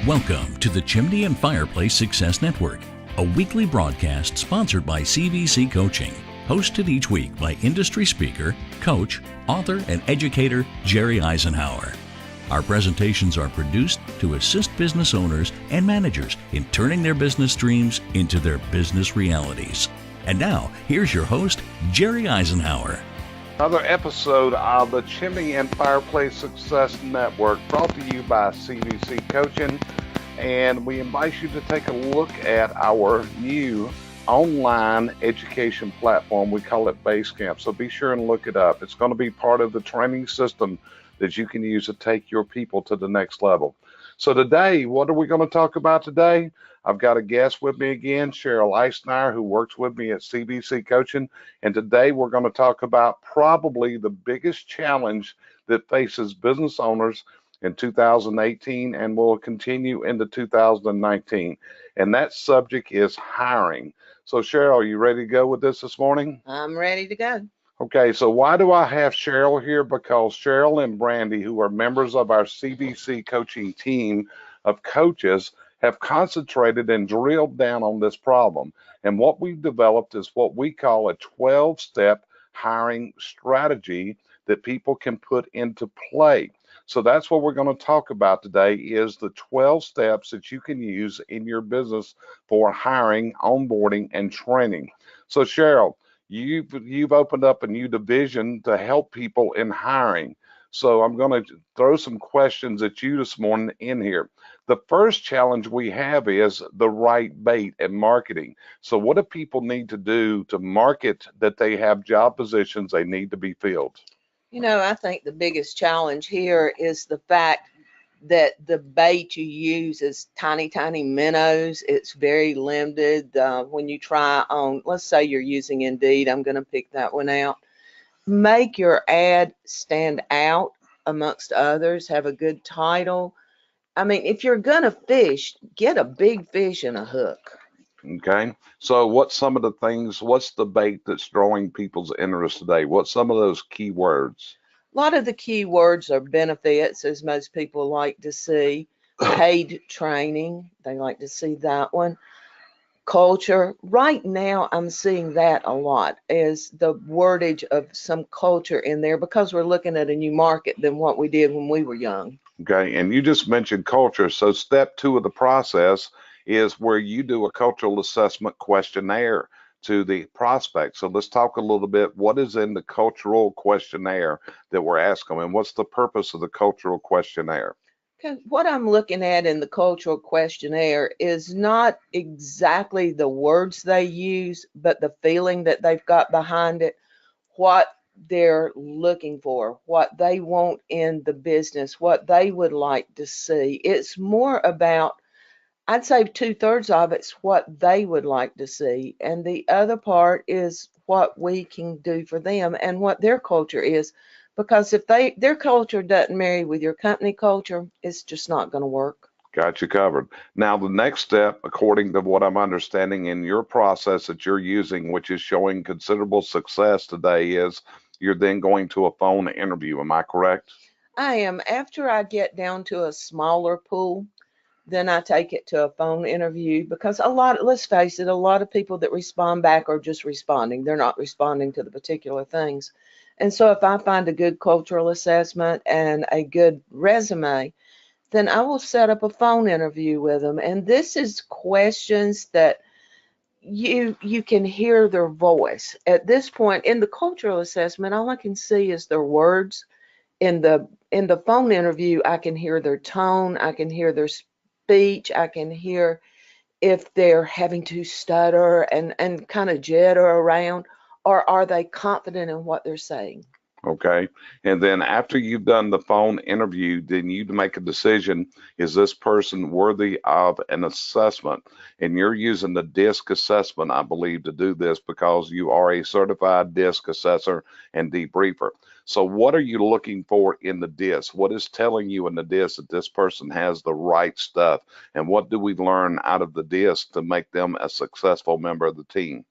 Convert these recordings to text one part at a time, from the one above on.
Welcome to the Chimney and Fireplace Success Network, a weekly broadcast sponsored by CVC Coaching, hosted each week by industry speaker, coach, author, and educator Jerry Isenhour. Our presentations are produced to assist business owners and managers in turning their business dreams into their business realities. And now, here's your host, Jerry Isenhour. Another episode of the Chimney and Fireplace Success Network, brought to you by CVC Coaching. And we invite you to take a look at our new online education platform. We call it Basecamp. So be sure and look it up. It's going to be part of the training system that you can use to take your people to the next level. So today, what are we going to talk about today? I've got a guest with me again, Sheryl Isenhour, who works with me at CVC Coaching. And today we're going to talk about probably the biggest challenge that faces business owners in 2018 and will continue into 2019. And that subject is hiring. So Sheryl, are you ready to go with this morning? I'm ready to go. Okay, so why do I have Sheryl here? Because Sheryl and Brandy, who are members of our CVC coaching team of coaches, have concentrated and drilled down on this problem. And what we've developed is what we call a 12-step hiring strategy that people can put into play. So that's what we're going to talk about today, is the 12 steps that you can use in your business for hiring, onboarding, and training. So Sheryl, you've opened up a new division to help people in hiring. So I'm going to throw some questions at you this morning in here. The first challenge we have is the right bait and marketing. So what do people need to do to market that they have job positions they need to be filled? You know, I think the biggest challenge here is the fact that the bait you use is tiny, tiny minnows. It's very limited. When you try on, let's say you're using Indeed, I'm going to pick that one out. Make your ad stand out amongst others, have a good title. I mean, if you're going to fish, get a big fish and a hook. Okay, so what's the bait that's drawing people's interest today? What's some of those key words? A lot of the key words are benefits, as most people like to see. Paid training, they like to see that one. Culture, right now I'm seeing that a lot, is the wordage of some culture in there, because we're looking at a new market than what we did when we were young. Okay, and you just mentioned culture. So step 2 of the process is where you do a cultural assessment questionnaire to the prospect. So let's talk a little bit, what is in the cultural questionnaire that we're asking, and what's the purpose of the cultural questionnaire? Okay, what I'm looking at in the cultural questionnaire is not exactly the words they use, but the feeling that they've got behind it, what they're looking for, what they want in the business, what they would like to see. It's more about, I'd say 2/3 of it's what they would like to see, and the other part is what we can do for them and what their culture is. Because if their culture doesn't marry with your company culture, it's just not going to work. Got you covered. Now, the next step, according to what I'm understanding in your process that you're using, which is showing considerable success today, is you're then going to a phone interview. Am I correct? I am. After I get down to a smaller pool, then I take it to a phone interview, because let's face it, a lot of people that respond back are just responding. They're not responding to the particular things. And so if I find a good cultural assessment and a good resume, then I will set up a phone interview with them. And this is questions that you can hear their voice. At this point in the cultural assessment, all I can see is their words. In the phone interview, I can hear their tone, I can hear their speech, I can hear if they're having to stutter and kind of jitter around, or are they confident in what they're saying. Okay. And then after you've done the phone interview, then you make a decision, is this person worthy of an assessment? And you're using the DISC assessment, I believe, to do this, because you are a certified DISC assessor and debriefer. So what are you looking for in the DISC? What is telling you in the DISC that this person has the right stuff? And what do we learn out of the DISC to make them a successful member of the team?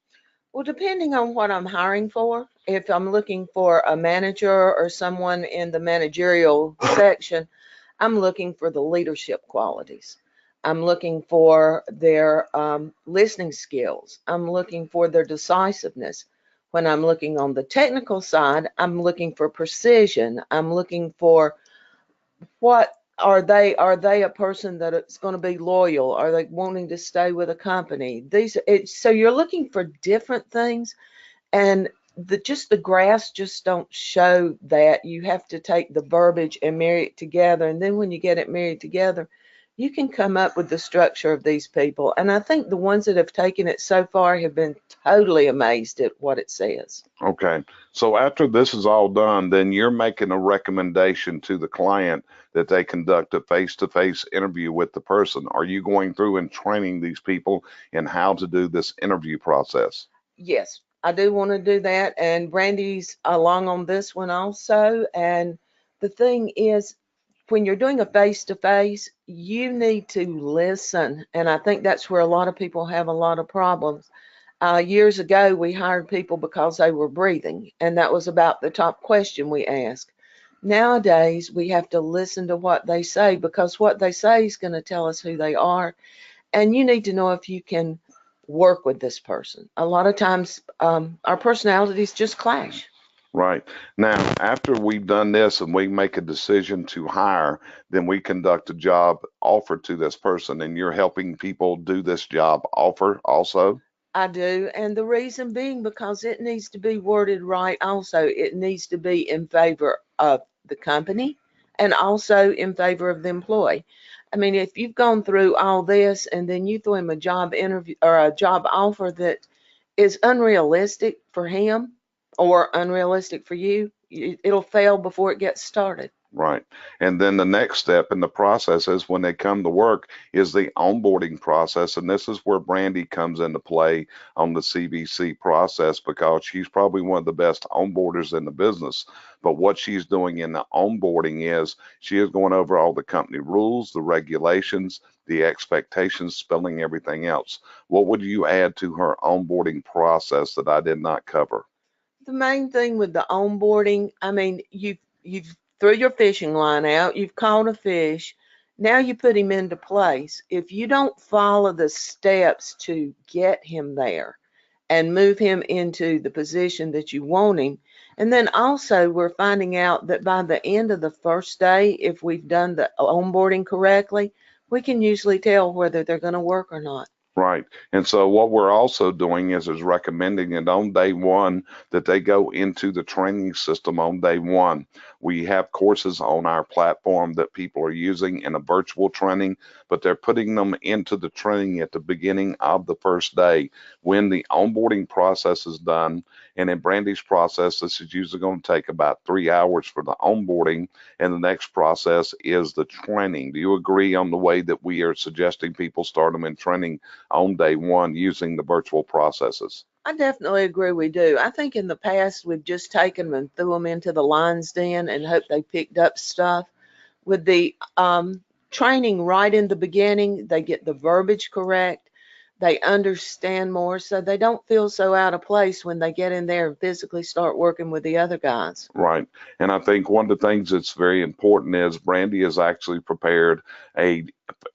Well, depending on what I'm hiring for, if I'm looking for a manager or someone in the managerial section, I'm looking for the leadership qualities. I'm looking for their listening skills. I'm looking for their decisiveness. When I'm looking on the technical side, I'm looking for precision. I'm looking for what are they a person that is going to be loyal? Are they wanting to stay with a company? So you're looking for different things, and the graphs just don't show that. You have to take the verbiage and marry it together, and then when you get it married together, you can come up with the structure of these people. And I think the ones that have taken it so far have been totally amazed at what it says. Okay. So after this is all done, then you're making a recommendation to the client that they conduct a face-to-face interview with the person. Are you going through and training these people in how to do this interview process? Yes, I do want to do that, and Brandy's along on this one also. And the thing is, when you're doing a face-to-face, you need to listen, and I think that's where a lot of people have a lot of problems. Years ago, we hired people because they were breathing, and that was about the top question we asked. Nowadays, we have to listen to what they say, because what they say is going to tell us who they are, and you need to know if you can work with this person. A lot of times, our personalities just clash. Right. Now, after we've done this and we make a decision to hire, then we conduct a job offer to this person, and you're helping people do this job offer also? I do, and the reason being because it needs to be worded right also. It needs to be in favor of the company and also in favor of the employee. I mean, if you've gone through all this and then you throw him a job interview or a job offer that is unrealistic for him or unrealistic for you, it'll fail before it gets started. Right. And then the next step in the process is when they come to work is the onboarding process. And this is where Brandy comes into play on the CVC process, because she's probably one of the best onboarders in the business. But what she's doing in the onboarding is she is going over all the company rules, the regulations, the expectations, spelling everything else. What would you add to her onboarding process that I did not cover? The main thing with the onboarding, I mean, you've threw your fishing line out, you've caught a fish, now you put him into place. If you don't follow the steps to get him there and move him into the position that you want him, and then also we're finding out that by the end of the first day, if we've done the onboarding correctly, we can usually tell whether they're going to work or not. Right. And so what we're also doing is recommending it on day one that they go into the training system on day one. We have courses on our platform that people are using in a virtual training, but they're putting them into the training at the beginning of the first day when the onboarding process is done. And in Brandy's process, this is usually going to take about 3 hours for the onboarding, and the next process is the training. Do you agree on the way that we are suggesting people start them in training on day one using the virtual processes? I definitely agree we do. I think in the past we've just taken them and threw them into the lion's den and hoped they picked up stuff. With the training right in the beginning, they get the verbiage correct. They understand more, so they don't feel so out of place when they get in there and physically start working with the other guys. Right. And I think one of the things that's very important is Brandy has actually prepared a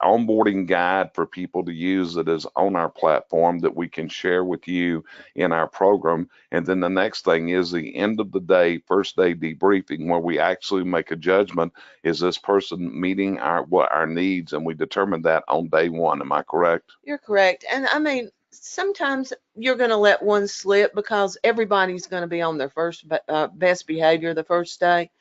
onboarding guide for people to use that is on our platform that we can share with you in our program. And then the next thing is the end of the day, first day debriefing, where we actually make a judgment. Is this person meeting our needs? And we determine that on day one. Am I correct? You're correct. And I mean, sometimes you're going to let one slip because everybody's going to be on their best behavior the first day.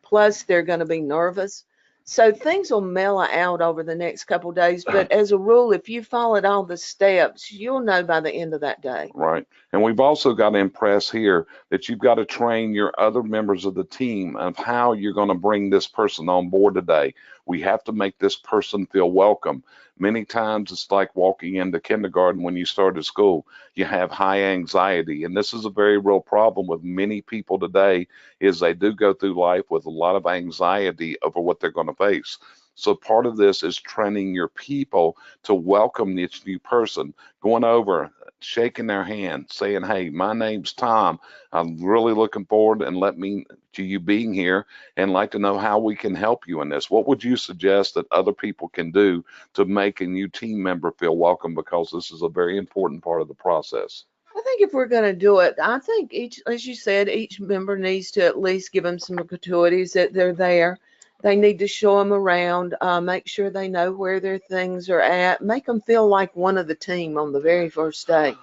Plus, they're going to be nervous. So things will mellow out over the next couple of days. But as a rule, if you followed all the steps, you'll know by the end of that day. Right. And we've also got to impress here that you've got to train your other members of the team of how you're going to bring this person on board today. We have to make this person feel welcome. Many times it's like walking into kindergarten when you started school. You have high anxiety, and this is a very real problem with many people today, is they do go through life with a lot of anxiety over what they're going to face. So part of this is training your people to welcome this new person, going over shaking their hand, saying, hey, my name's Tom. I'm really looking forward to you being here and like to know how we can help you in this. What would you suggest that other people can do to make a new team member feel welcome? Because this is a very important part of the process. I think if we're going to do it, I think as you said, each member needs to at least give them some gratuities that they're there. They need to show them around, make sure they know where their things are at, make them feel like one of the team on the very first day.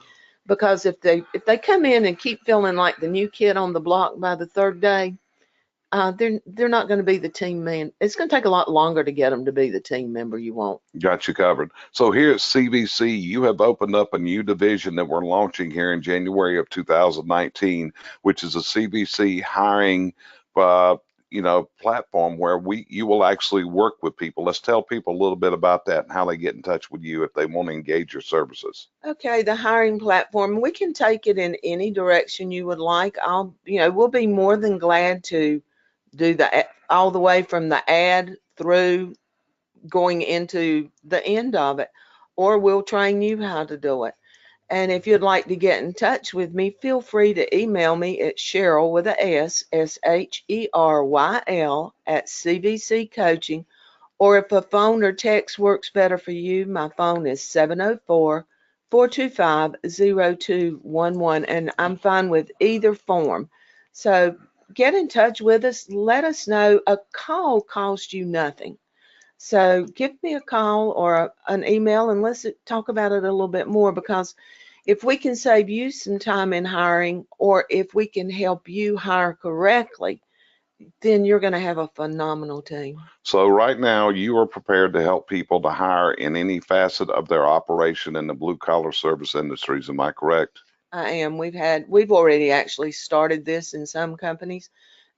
Because if they come in and keep feeling like the new kid on the block by the third day, they're not going to be the team man. It's going to take a lot longer to get them to be the team member you want. Got you covered. So here at CVC, you have opened up a new division that we're launching here in January of 2019, which is a CVC hiring platform where you will actually work with people. Let's tell people a little bit about that and how they get in touch with you if they want to engage your services. Okay, the hiring platform, we can take it in any direction you would like. We'll be more than glad to do all the way from the ad through going into the end of it, or we'll train you how to do it. And if you'd like to get in touch with me, feel free to email me at Sheryl with a S, SHERYL at CVC Coaching, or if a phone or text works better for you, my phone is 704-425-0211, and I'm fine with either form. So get in touch with us. Let us know. A call costs you nothing. So give me a call or an email and let's talk about it a little bit more, because if we can save you some time in hiring, or if we can help you hire correctly, then you're going to have a phenomenal team. So right now you are prepared to help people to hire in any facet of their operation in the blue collar service industries. Am I correct? I am. We've already actually started this in some companies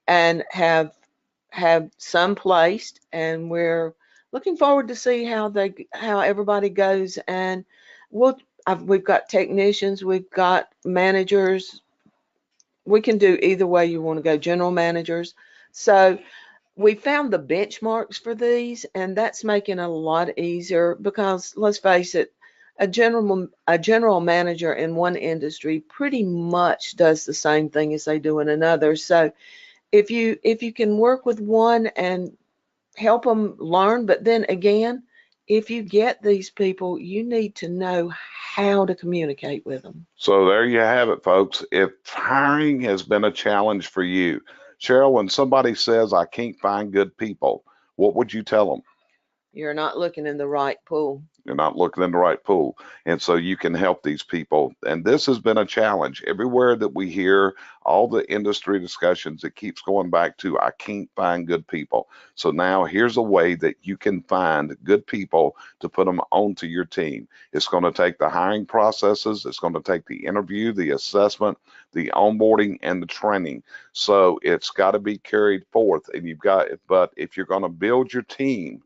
and have some placed, and we're looking forward to see how everybody goes. And we've got technicians, we've got managers. We can do either way you want to go, general managers. So we found the benchmarks for these, and that's making it a lot easier, because let's face it, a general manager in one industry pretty much does the same thing as they do in another. So if you can work with one and help them learn, but then again, if you get these people, you need to know how to communicate with them. So there you have it, folks. If hiring has been a challenge for you, Sheryl, when somebody says, I can't find good people, what would you tell them? You're not looking in the right pool. You're not looking in the right pool. And so you can help these people. And this has been a challenge. Everywhere that we hear all the industry discussions, it keeps going back to, I can't find good people. So now here's a way that you can find good people to put them onto your team. It's going to take the hiring processes. It's going to take the interview, the assessment, the onboarding, and the training. So it's got to be carried forth. And but if you're going to build your team,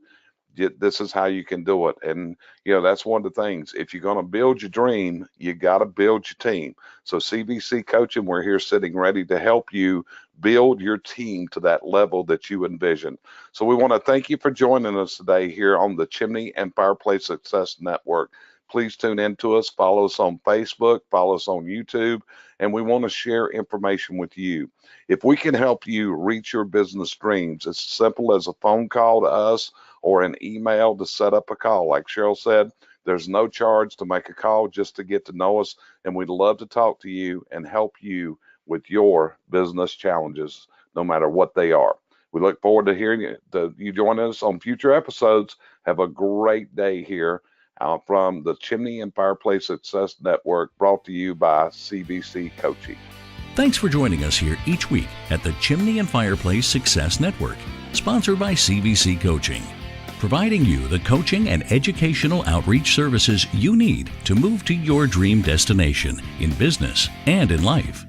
this is how you can do it. And that's one of the things. If you're going to build your dream, you got to build your team. So CVC Coaching, we're here sitting ready to help you build your team to that level that you envision. So we want to thank you for joining us today here on the Chimney and Fireplace Success Network. Please tune in to us, follow us on Facebook, follow us on YouTube, and we want to share information with you. If we can help you reach your business dreams, it's as simple as a phone call to us or an email to set up a call. Like Sheryl said, there's no charge to make a call, just to get to know us, and we'd love to talk to you and help you with your business challenges, no matter what they are. We look forward to hearing you join us on future episodes. Have a great day here from the Chimney and Fireplace Success Network, brought to you by CVC Coaching. Thanks for joining us here each week at the Chimney and Fireplace Success Network, sponsored by CVC Coaching, providing you the coaching and educational outreach services you need to move to your dream destination in business and in life.